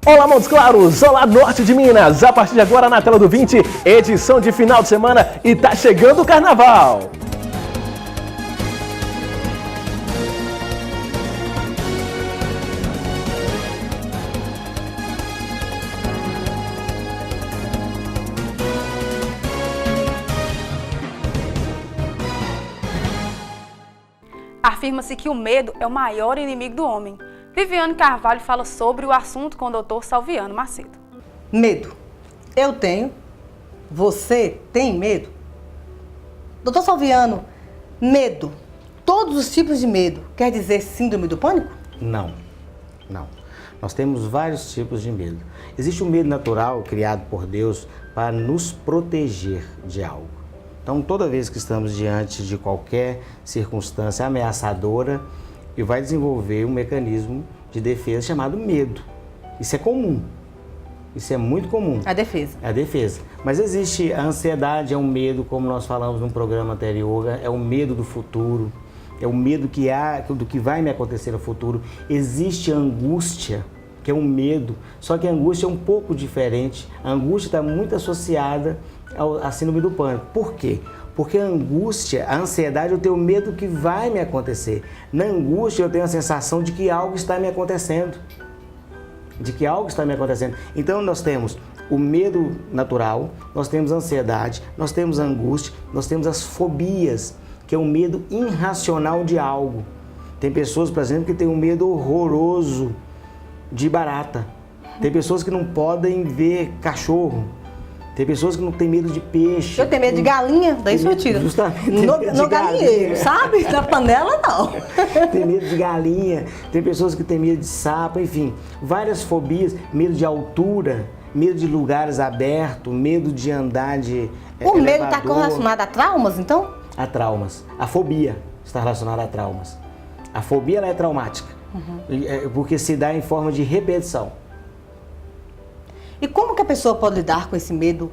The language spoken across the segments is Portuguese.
Olá, Montes Claros! Olá, Norte de Minas! A partir de agora, na tela do 20, edição de final de semana e tá chegando o Carnaval! Afirma-se que o medo é o maior inimigo do homem. Viviane Carvalho fala sobre o assunto com o Dr. Salviano Macedo. Medo. Eu tenho. Você tem medo? Doutor Salviano, medo. Todos os tipos de medo quer dizer síndrome do pânico? Não. Nós temos vários tipos de medo. Existe um medo natural criado por Deus para nos proteger de algo. Então, toda vez que estamos diante de qualquer circunstância ameaçadora, e vai desenvolver um mecanismo de defesa chamado medo. Isso é comum. Isso é muito comum. A defesa. É a defesa. Mas existe a ansiedade, é um medo, como nós falamos num programa anterior, é o medo do futuro, é o medo do que vai me acontecer no futuro. Existe a angústia, que é um medo, só que a angústia é um pouco diferente. A angústia está muito associada à síndrome do pânico. Por quê? Porque a angústia, a ansiedade, eu tenho medo do que vai me acontecer. Na angústia eu tenho a sensação de que algo está me acontecendo. Então nós temos o medo natural, nós temos a ansiedade, nós temos a angústia, nós temos as fobias, que é um medo irracional de algo. Tem pessoas, por exemplo, que têm um medo horroroso de barata. Tem pessoas que não podem ver cachorro. Tem pessoas que não têm medo de peixe. Eu tenho medo de galinha, daí isso eu tiro. Justamente. No galinheiro, sabe? Na panela, não. Tem medo de galinha, tem pessoas que têm medo de sapo, enfim. Várias fobias, medo de altura, medo de lugares abertos, medo de andar de O medo está relacionado a traumas, então? A traumas. A fobia está relacionada a traumas. A fobia ela é traumática, porque se dá em forma de repetição. E como que a pessoa pode lidar com esse medo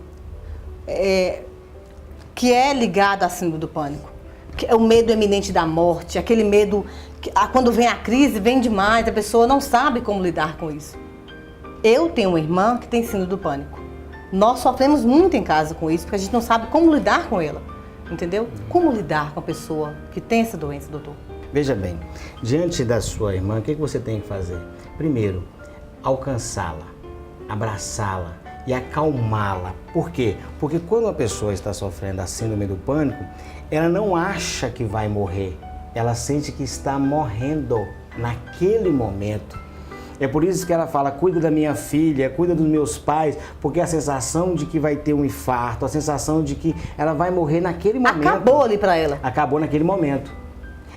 que é ligado à síndrome do pânico? Que é o medo iminente da morte, aquele medo que quando vem a crise, vem demais, a pessoa não sabe como lidar com isso. Eu tenho uma irmã que tem síndrome do pânico. Nós sofremos muito em casa com isso, porque a gente não sabe como lidar com ela, entendeu? Como lidar com a pessoa que tem essa doença, doutor? Veja bem, diante da sua irmã, o que você tem que fazer? Primeiro, alcançá-la, abraçá-la e acalmá-la. Por quê? Porque quando a pessoa está sofrendo a síndrome do pânico, ela não acha que vai morrer, ela sente que está morrendo naquele momento. É por isso que ela fala, cuida da minha filha, cuida dos meus pais, porque a sensação de que vai ter um infarto, a sensação de que ela vai morrer naquele momento. Acabou ali para ela. Acabou naquele momento.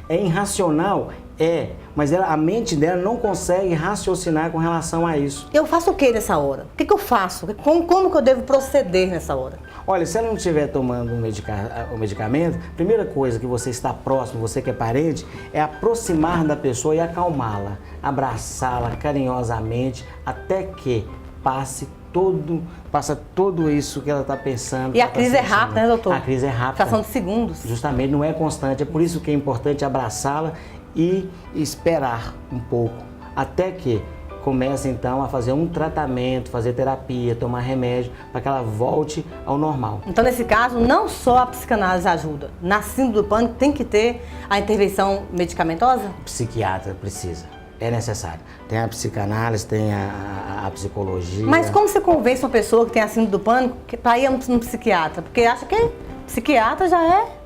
É irracional? É, mas a mente dela não consegue raciocinar com relação a isso. Eu faço o que nessa hora? O que eu faço? Como que eu devo proceder nessa hora? Olha, se ela não estiver tomando o medicamento, a primeira coisa que você está próximo, você que é parente, é aproximar da pessoa e acalmá-la, abraçá-la carinhosamente, até que passa tudo isso que ela está pensando. E a crise é rápida, né, doutor? A crise é rápida. Fração de segundos. Justamente, não é constante. É por isso que é importante abraçá-la e esperar um pouco, até que comece então a fazer um tratamento, fazer terapia, tomar remédio, para que ela volte ao normal. Então, nesse caso, não só a psicanálise ajuda. Na síndrome do pânico tem que ter a intervenção medicamentosa? O psiquiatra precisa, é necessário. Tem a psicanálise, tem a psicologia. Mas como você convence uma pessoa que tem a síndrome do pânico para ir num psiquiatra? Porque acha que psiquiatra já é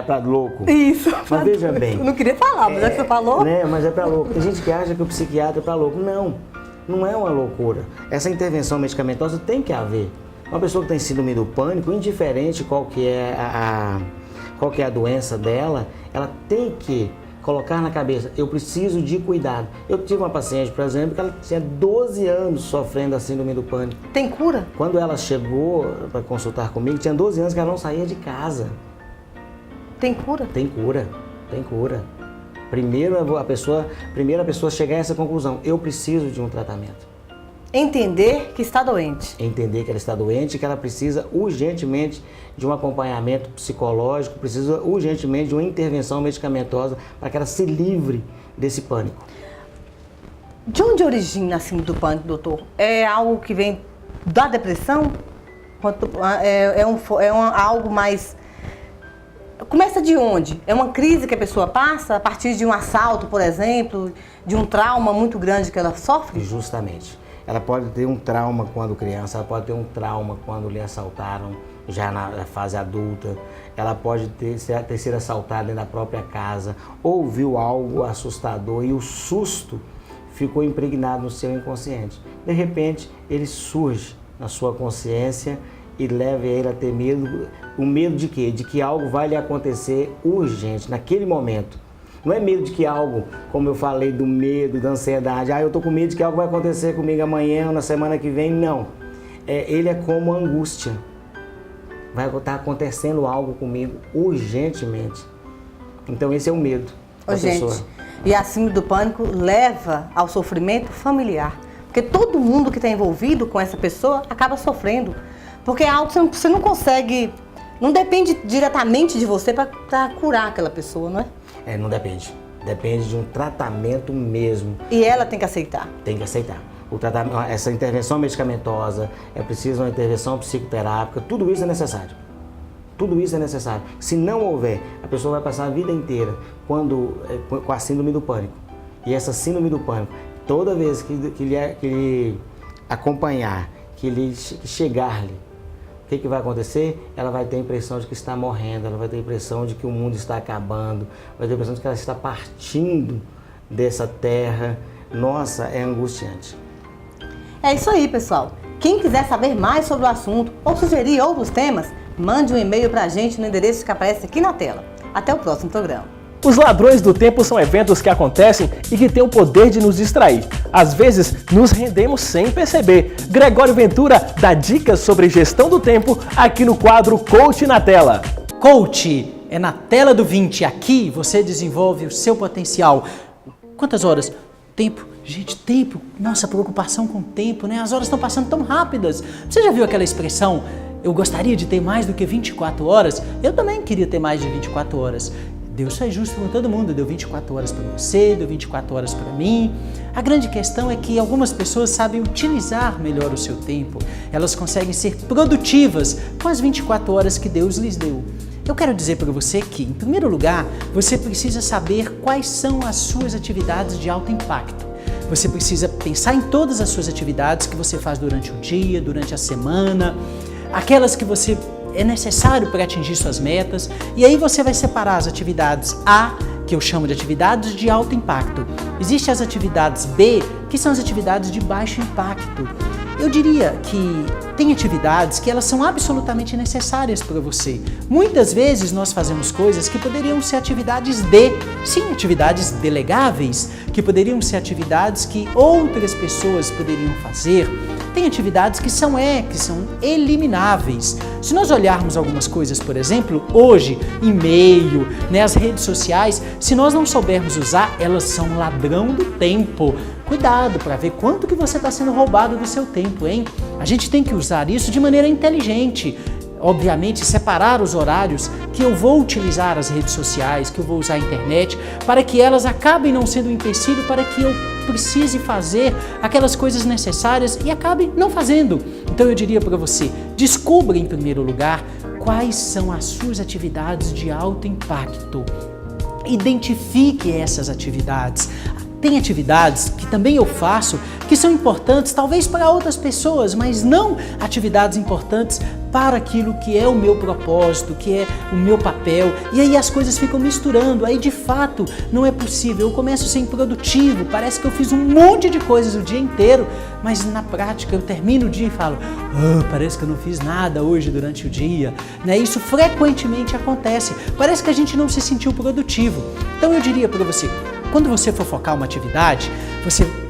para louco. Isso. Mas veja bem. Eu não queria falar, mas é que você falou. Né, mas é para louco. Tem gente que acha que o psiquiatra é para louco. Não é uma loucura. Essa intervenção medicamentosa tem que haver. Uma pessoa que tem síndrome do pânico, indiferente qual que é a doença dela, ela tem que colocar na cabeça, eu preciso de cuidado. Eu tive uma paciente, por exemplo, que ela tinha 12 anos sofrendo a síndrome do pânico. Tem cura? Quando ela chegou para consultar comigo, tinha 12 anos que ela não saía de casa. Tem cura? Tem cura. Primeiro a pessoa chegar a essa conclusão, eu preciso de um tratamento. Entender que está doente. Entender que ela está doente e que ela precisa urgentemente de um acompanhamento psicológico, precisa urgentemente de uma intervenção medicamentosa para que ela se livre desse pânico. De onde origina a síndrome do pânico, doutor? É algo que vem da depressão? Algo mais... Começa de onde? É uma crise que a pessoa passa a partir de um assalto, por exemplo, de um trauma muito grande que ela sofre? Justamente. Ela pode ter um trauma quando criança, ela pode ter um trauma quando lhe assaltaram já na fase adulta, ela pode ter sido assaltada dentro da própria casa, ouviu algo assustador e o susto ficou impregnado no seu inconsciente. De repente, ele surge na sua consciência e leva ele a ter medo. O medo de quê? De que algo vai lhe acontecer urgente, naquele momento. Não é medo de que algo, como eu falei, do medo, da ansiedade, eu tô com medo de que algo vai acontecer comigo amanhã ou na semana que vem, não. Ele é como angústia. Vai estar acontecendo algo comigo urgentemente. Então esse é o medo da pessoa. Gente, e a síndrome do pânico leva ao sofrimento familiar. Porque todo mundo que está envolvido com essa pessoa acaba sofrendo. Porque é algo que você não consegue, não depende diretamente de você para curar aquela pessoa, não é? Não depende. Depende de um tratamento mesmo. E ela tem que aceitar. Tem que aceitar. O tratamento, essa intervenção medicamentosa, é preciso uma intervenção psicoterápica, tudo isso é necessário. Tudo isso é necessário. Se não houver, a pessoa vai passar a vida inteira com a síndrome do pânico. E essa síndrome do pânico, toda vez que lhe acompanhar, que chegar-lhe, o que vai acontecer? Ela vai ter a impressão de que está morrendo, ela vai ter a impressão de que o mundo está acabando, vai ter a impressão de que ela está partindo dessa terra. Nossa, é angustiante. É isso aí, pessoal. Quem quiser saber mais sobre o assunto ou sugerir outros temas, mande um e-mail pra gente no endereço que aparece aqui na tela. Até o próximo programa. Os Ladrões do Tempo são eventos que acontecem e que têm o poder de nos distrair. Às vezes, nos rendemos sem perceber. Gregório Ventura dá dicas sobre gestão do tempo aqui no quadro Coach na Tela. Coach é na tela do 20. Aqui você desenvolve o seu potencial. Quantas horas? Tempo. Gente, tempo. Nossa, preocupação com o tempo, né? As horas estão passando tão rápidas. Você já viu aquela expressão? Eu gostaria de ter mais do que 24 horas. Eu também queria ter mais de 24 horas. Deus foi justo com todo mundo, deu 24 horas para você, deu 24 horas para mim. A grande questão é que algumas pessoas sabem utilizar melhor o seu tempo. Elas conseguem ser produtivas com as 24 horas que Deus lhes deu. Eu quero dizer para você que, em primeiro lugar, você precisa saber quais são as suas atividades de alto impacto. Você precisa pensar em todas as suas atividades que você faz durante o dia, durante a semana, aquelas que você é necessário para atingir suas metas, e aí você vai separar as atividades A, que eu chamo de atividades de alto impacto. Existem as atividades B, que são as atividades de baixo impacto. Eu diria que tem atividades que elas são absolutamente necessárias para você. Muitas vezes nós fazemos coisas que poderiam ser atividades D, sim, atividades delegáveis, que poderiam ser atividades que outras pessoas poderiam fazer. Tem atividades que são elimináveis. Se nós olharmos algumas coisas, por exemplo, hoje, e-mail, as redes sociais, se nós não soubermos usar, elas são ladrão do tempo. Cuidado para ver quanto que você está sendo roubado do seu tempo, hein? A gente tem que usar isso de maneira inteligente. Obviamente, separar os horários que eu vou utilizar as redes sociais, que eu vou usar a internet, para que elas acabem não sendo um empecilho para que eu precise fazer aquelas coisas necessárias e acabe não fazendo. Então eu diria para você, descubra em primeiro lugar quais são as suas atividades de alto impacto. Identifique essas atividades. Tem atividades que também eu faço que são importantes talvez para outras pessoas, mas não atividades importantes para aquilo que é o meu propósito, que é o meu papel. E aí as coisas ficam misturando, aí de fato não é possível. Eu começo a ser improdutivo, parece que eu fiz um monte de coisas o dia inteiro, mas na prática eu termino o dia e falo, parece que eu não fiz nada hoje durante o dia. Isso frequentemente acontece, parece que a gente não se sentiu produtivo. Então eu diria para você, quando você for focar uma atividade,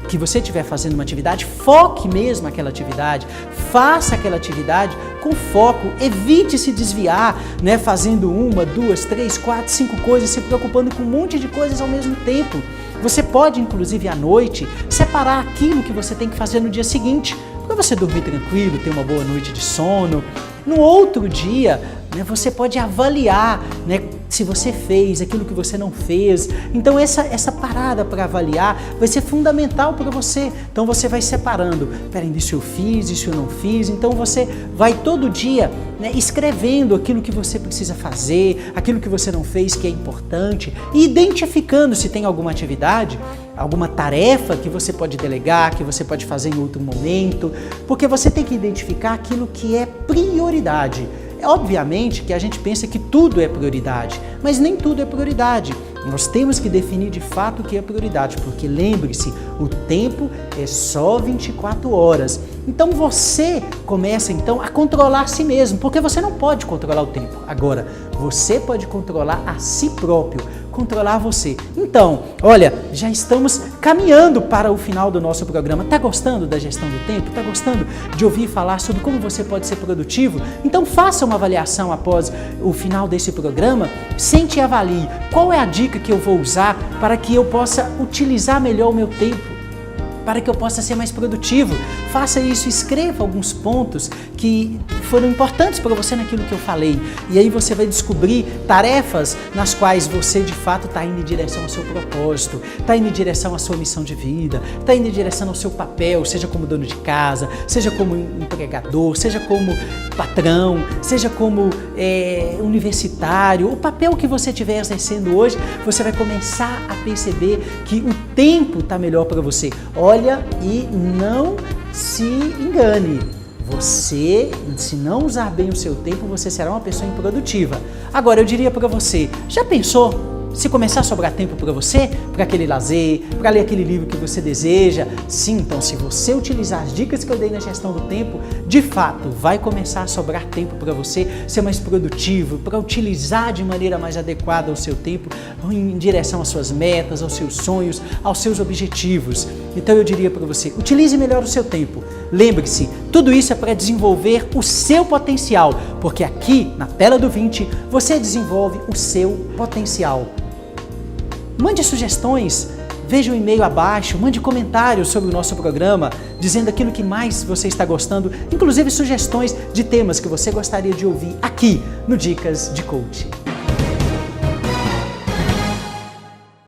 que você estiver fazendo uma atividade, foque mesmo aquela atividade, faça aquela atividade com foco, evite se desviar, fazendo 1, 2, 3, 4, 5 coisas, se preocupando com um monte de coisas ao mesmo tempo. Você pode, inclusive, à noite, separar aquilo que você tem que fazer no dia seguinte, para você dormir tranquilo, ter uma boa noite de sono. No outro dia, você pode avaliar, se você fez, aquilo que você não fez. Então essa parada para avaliar vai ser fundamental para você. Então você vai separando, peraí, isso eu fiz, isso eu não fiz. Então você vai todo dia, né, escrevendo aquilo que você precisa fazer, aquilo que você não fez que é importante, e identificando se tem alguma atividade, alguma tarefa que você pode delegar, que você pode fazer em outro momento, porque você tem que identificar aquilo que é prioridade. Obviamente que a gente pensa que tudo é prioridade, mas nem tudo é prioridade. Nós temos que definir de fato o que é prioridade, porque lembre-se, o tempo é só 24 horas. Então você começa então a controlar a si mesmo, porque você não pode controlar o tempo. Agora, você pode controlar a si próprio, controlar você. Então, olha, já estamos caminhando para o final do nosso programa. Tá gostando da gestão do tempo? Tá gostando de ouvir falar sobre como você pode ser produtivo? Então faça uma avaliação após o final desse programa. Sente e avalie qual é a dica que eu vou usar para que eu possa utilizar melhor o meu tempo, para que eu possa ser mais produtivo. Faça isso, escreva alguns pontos que foram importantes para você naquilo que eu falei. E aí você vai descobrir tarefas nas quais você de fato está indo em direção ao seu propósito, está indo em direção à sua missão de vida, está indo em direção ao seu papel, seja como dono de casa, seja como empregador, seja como patrão, seja como universitário. O papel que você estiver exercendo hoje, você vai começar a perceber que o tempo está melhor para você. Olha e não se engane. Você, se não usar bem o seu tempo, você será uma pessoa improdutiva. Agora, eu diria para você, já pensou se começar a sobrar tempo para você, para aquele lazer, para ler aquele livro que você deseja? Sim, então se você utilizar as dicas que eu dei na gestão do tempo, de fato vai começar a sobrar tempo para você ser mais produtivo, para utilizar de maneira mais adequada o seu tempo em direção às suas metas, aos seus sonhos, aos seus objetivos. Então eu diria para você, utilize melhor o seu tempo. Lembre-se, tudo isso é para desenvolver o seu potencial, porque aqui na tela do 20 você desenvolve o seu potencial. Mande sugestões, veja o e-mail abaixo, mande comentários sobre o nosso programa, dizendo aquilo que mais você está gostando, inclusive sugestões de temas que você gostaria de ouvir aqui no Dicas de Coaching.